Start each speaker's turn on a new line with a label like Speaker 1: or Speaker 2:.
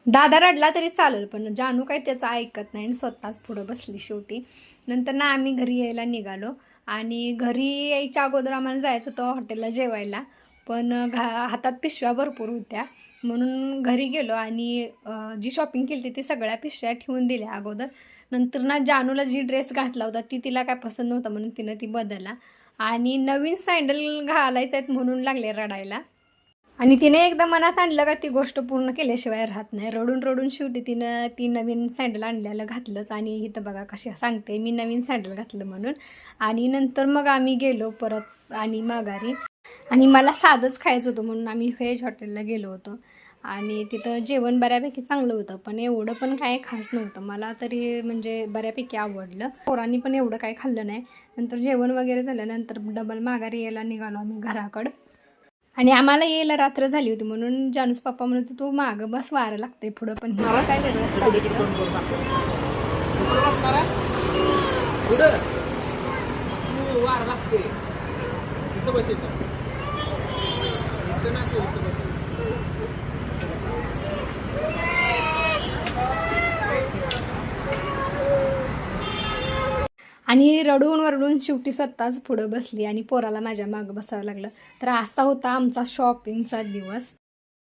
Speaker 1: दादा रडला तरी चालेल, पण जानू काही त्याचं ऐकत नाही आणि स्वतःच पुढं बसली शेवटी. नंतर ना आम्ही घरी यायला निघालो आणि घरी यायच्या अगोदर आम्हाला जायचं होतं हॉटेलला जेवायला, पण हातात पिशव्या भरपूर होत्या म्हणून घरी गेलो आणि जी शॉपिंग केली ती सगळ्या पिशव्या ठेवून दिल्या अगोदर. नंतर ना जानूला जी ड्रेस घातला होता तिला काय पसंत नव्हता म्हणून तिनं ती बदलला आणि नवीन सँडल घालायचं आहेत म्हणून लागले रडायला. आणि तिने एकदा मनात आणलं का ती गोष्ट पूर्ण केल्याशिवाय राहत नाही. रडून रडून शेवटी तिनं ती नवीन सँडल आणलेलं घातलंच आणि इथं बघा कशी सांगते मी नवीन सँडल घातलं म्हणून. आणि नंतर मग आम्ही गेलो परत आणि माघारी. आणि मला साधंच खायचं होतं म्हणून आम्ही व्हेज हॉटेलला गेलो होतो आणि तिथं जेवण बऱ्यापैकी चांगलं होतं, पण एवढं पण काय खास नव्हतं. मला तरी म्हणजे बऱ्यापैकी आवडलं. पोरांनी पण एवढं काय खाल्लं नाही. नंतर जेवण वगैरे झाल्यानंतर डबल माघारी यायला निघालो आम्ही घराकडं. आणि आम्हाला यायला रात्र झाली होती म्हणून जानूस पप्पा म्हणत तू मागं बस, वारं लागते पुढं, पण हिचं काय वेगळं आणि रडून वरडून शेवटी स्वतःच पुढं बसली आणि पोराला माझ्या मागं बसावं लागलं. तर असा होता आमचा शॉपिंगचा दिवस.